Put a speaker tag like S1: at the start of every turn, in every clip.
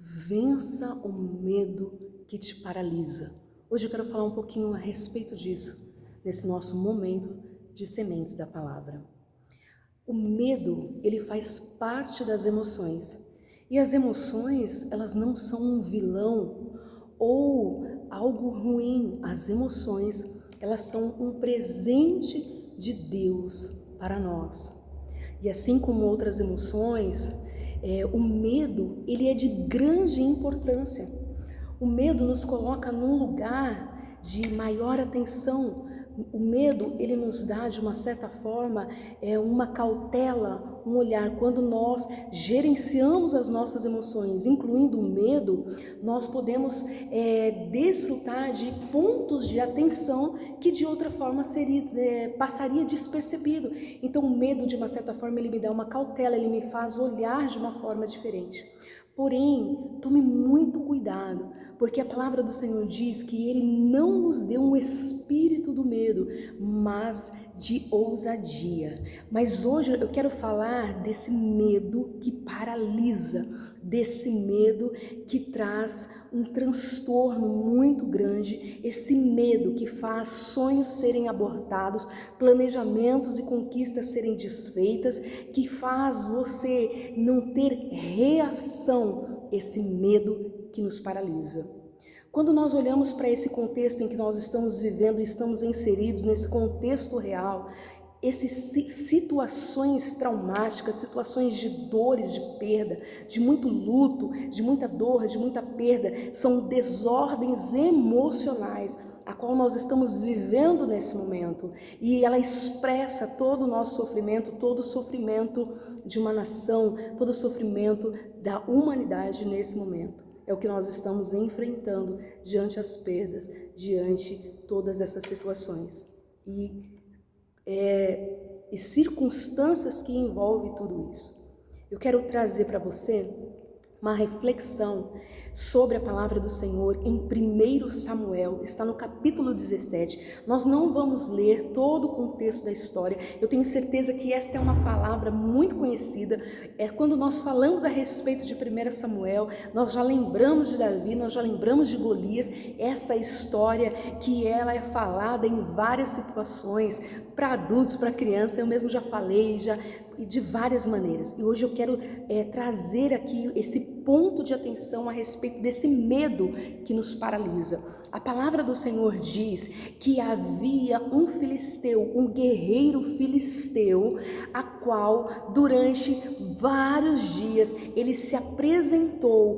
S1: Vença o medo que te paralisa. Hoje eu quero falar um pouquinho a respeito disso, nesse nosso momento de sementes da palavra. O medo, ele faz parte das emoções. E as emoções, elas não são um vilão ou algo ruim. As emoções, elas são um presente de Deus para nós. E assim como outras emoções, o medo, ele é de grande importância. O medo nos coloca num lugar de maior atenção. O medo, ele nos dá, de uma certa forma, uma cautela, um olhar. Quando nós gerenciamos as nossas emoções, incluindo o medo, nós podemos desfrutar de pontos de atenção que de outra forma passaria despercebido. Então o medo, de uma certa forma, ele me dá uma cautela, ele me faz olhar de uma forma diferente. Porém, tome muito cuidado, porque a palavra do Senhor diz que Ele não nos deu um espírito do medo, mas de ousadia. Mas hoje eu quero falar desse medo que paralisa, desse medo que traz um transtorno muito grande, esse medo que faz sonhos serem abortados, planejamentos e conquistas serem desfeitas, que faz você não ter reação, esse medo que nos paralisa. Quando nós olhamos para esse contexto em que nós estamos vivendo, estamos inseridos nesse contexto real, essas situações traumáticas, situações de dores, de perda, de muito luto, de muita dor, de muita perda, são desordens emocionais a qual nós estamos vivendo nesse momento, e ela expressa todo o nosso sofrimento, todo o sofrimento de uma nação, todo o sofrimento da humanidade nesse momento. É o que nós estamos enfrentando diante as perdas, diante todas essas situações e circunstâncias que envolvem tudo isso. Eu quero trazer para você uma reflexão sobre a palavra do Senhor em 1 Samuel, está no capítulo 17. Nós não vamos ler todo o contexto da história. Eu tenho certeza que esta é uma palavra muito conhecida. Quando nós falamos a respeito de 1 Samuel, nós já lembramos de Davi, nós já lembramos de Golias. Essa história que ela é falada em várias situações, para adultos, para crianças, eu mesmo já falei, de várias maneiras. E hoje eu quero trazer aqui esse ponto de atenção a respeito desse medo que nos paralisa. A palavra do Senhor diz que havia um filisteu, um guerreiro filisteu, a qual durante vários dias ele se apresentou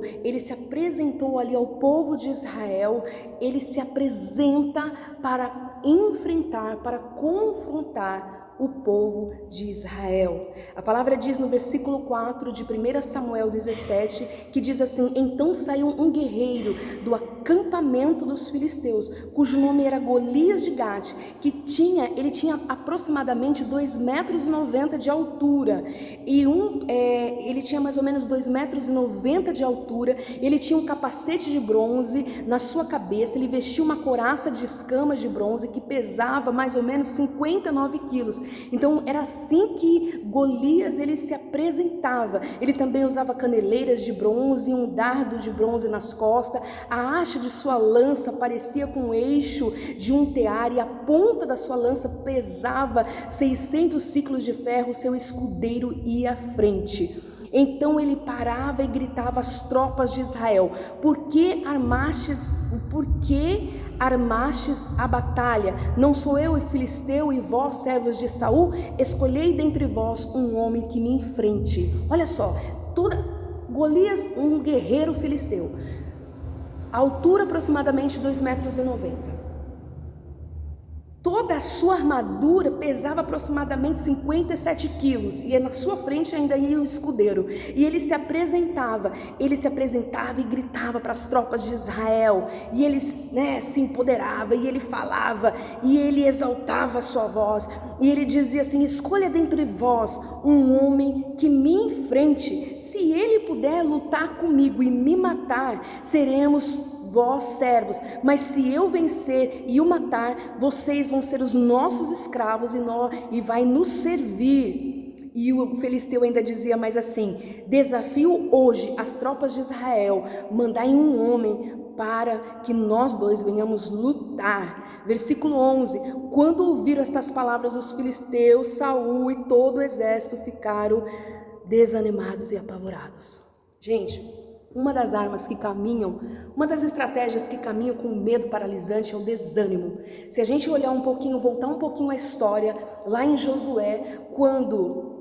S1: ali ao povo de Israel. Ele se apresenta para enfrentar, para confrontar o povo de Israel. A palavra diz no versículo 4 de 1 Samuel 17, que diz assim: então saiu um guerreiro do acampamento dos filisteus, cujo nome era Golias de Gate, ele tinha aproximadamente 2,90 metros de altura, e ele tinha mais ou menos 2,90 metros de altura. Ele tinha um capacete de bronze na sua cabeça, ele vestia uma couraça de escamas de bronze que pesava mais ou menos 59 quilos. Então era assim que Golias ele se apresentava. Ele também usava caneleiras de bronze e um dardo de bronze nas costas. A haste de sua lança parecia com o eixo de um tear, e a ponta da sua lança pesava 600 siclos de ferro. Seu escudeiro ia à frente. Então ele parava e gritava às tropas de Israel: por que armastes a batalha? Não sou eu e filisteu, e vós, servos de Saul? Escolhei dentre vós um homem que me enfrente. Olha só, Golias, um guerreiro filisteu, altura aproximadamente 2,90 metros. Toda a sua armadura pesava aproximadamente 57 quilos, e na sua frente ainda ia um escudeiro. E ele se apresentava e gritava para as tropas de Israel, e ele se empoderava, e ele falava, e ele exaltava a sua voz, e ele dizia assim: escolha dentre vós um homem que me enfrente. Se ele puder lutar comigo e me matar, seremos vós servos, mas se eu vencer e o matar, vocês vão ser os nossos escravos e vai nos servir. E o filisteu ainda dizia mais assim: desafio hoje as tropas de Israel, mandai um homem para que nós dois venhamos lutar. Versículo 11: quando ouviram estas palavras, os filisteus, Saul e todo o exército ficaram desanimados e apavorados. Gente, uma das armas que caminham, uma das estratégias que caminham com medo paralisante é o desânimo. Se a gente olhar um pouquinho, voltar um pouquinho a história, lá em Josué, quando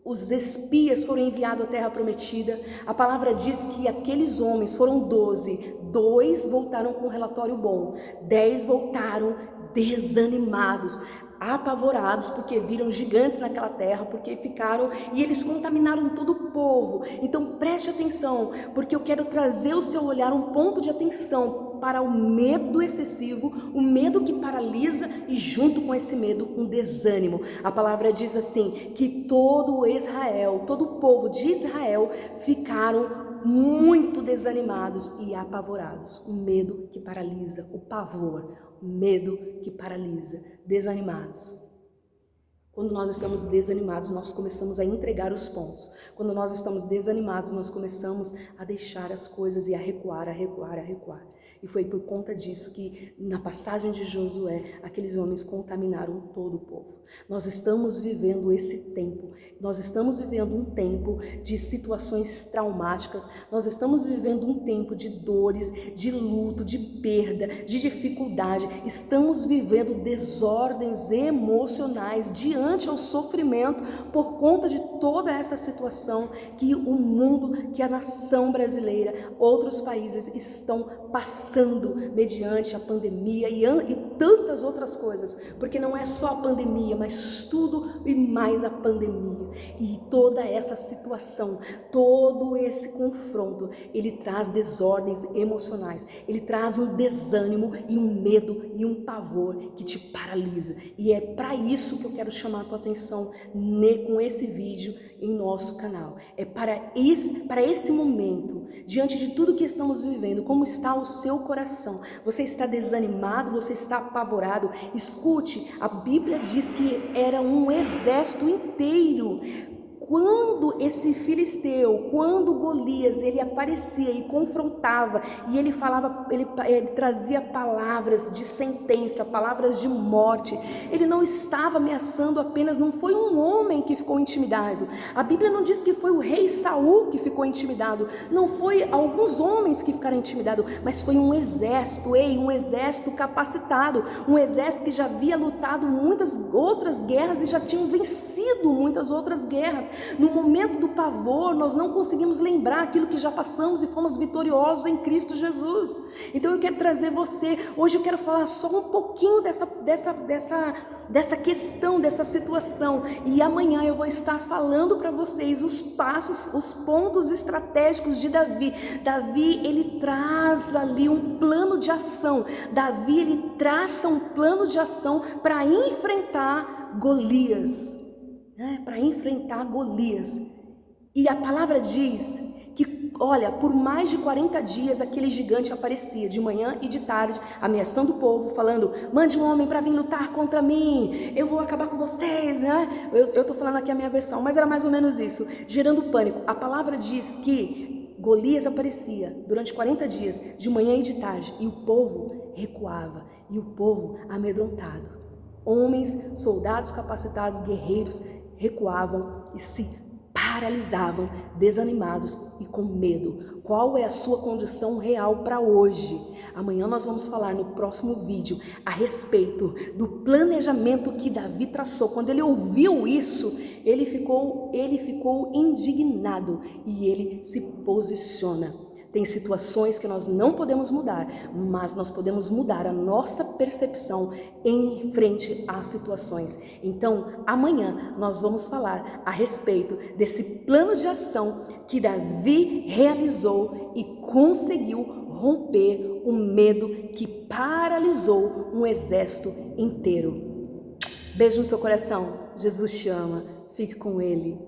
S1: os espias foram enviados à terra prometida, a palavra diz que aqueles homens foram 12, 2 voltaram com um relatório bom, 10 voltaram desanimados, apavorados, porque viram gigantes naquela terra, porque ficaram, e eles contaminaram todo o povo. Então preste atenção, porque eu quero trazer o seu olhar um ponto de atenção para o medo excessivo, o medo que paralisa, e junto com esse medo um desânimo. A palavra diz assim, que todo Israel, todo o povo de Israel ficaram muito desanimados e apavorados. O medo que paralisa, o pavor, o medo que paralisa, desanimados. Quando nós estamos desanimados, nós começamos a entregar os pontos. Quando nós estamos desanimados, nós começamos a deixar as coisas e a recuar, a recuar, a recuar. E foi por conta disso que, na passagem de Josué, aqueles homens contaminaram todo o povo. Nós estamos vivendo esse tempo. Nós estamos vivendo um tempo de situações traumáticas. Nós estamos vivendo um tempo de dores, de luto, de perda, de dificuldade. Estamos vivendo desordens emocionais diante ao sofrimento por conta de toda essa situação que o mundo, que a nação brasileira, outros países estão passando mediante a pandemia e tantas outras coisas, porque não é só a pandemia, mas tudo e mais a pandemia. E toda essa situação, todo esse confronto, ele traz desordens emocionais, ele traz um desânimo e um medo e um pavor que te paralisa. E é para isso que eu quero chamar a tua atenção com esse vídeo em nosso canal. É para esse momento, diante de tudo que estamos vivendo, como está o seu coração? Você está desanimado? Você está apavorado? Escute, a Bíblia diz que era um exército inteiro. Quando esse filisteu, quando Golias, ele aparecia e confrontava, e ele falava, ele trazia palavras de sentença, palavras de morte, ele não estava ameaçando apenas, não foi um homem que ficou intimidado. A Bíblia não diz que foi o rei Saul que ficou intimidado, não foi alguns homens que ficaram intimidados, mas foi um exército, um exército capacitado, um exército que já havia lutado muitas outras guerras e já tinham vencido muitas outras guerras. No momento do pavor, nós não conseguimos lembrar aquilo que já passamos e fomos vitoriosos em Cristo Jesus. Então eu quero trazer você, hoje eu quero falar só um pouquinho dessa questão, dessa situação, e amanhã eu vou estar falando para vocês os passos, os pontos estratégicos de Davi. Davi, ele traz ali um plano de ação. Davi, ele traça um plano de ação para enfrentar Golias. Para enfrentar Golias. E a palavra diz que, olha, por mais de 40 dias aquele gigante aparecia de manhã e de tarde, ameaçando o povo, falando: mande um homem para vir lutar contra mim, eu vou acabar com vocês, né? Eu estou falando aqui a minha versão, mas era mais ou menos isso, gerando pânico. A palavra diz que Golias aparecia durante 40 dias, de manhã e de tarde, e o povo recuava, e o povo amedrontado. Homens, soldados capacitados, guerreiros, recuavam e se paralisavam, desanimados e com medo. Qual é a sua condição real para hoje? Amanhã nós vamos falar no próximo vídeo a respeito do planejamento que Davi traçou. Quando ele ouviu isso, ele ficou indignado e ele se posiciona. Tem situações que nós não podemos mudar, mas nós podemos mudar a nossa percepção em frente às situações. Então, amanhã nós vamos falar a respeito desse plano de ação que Davi realizou e conseguiu romper o medo que paralisou um exército inteiro. Beijo no seu coração. Jesus te ama. Fique com Ele.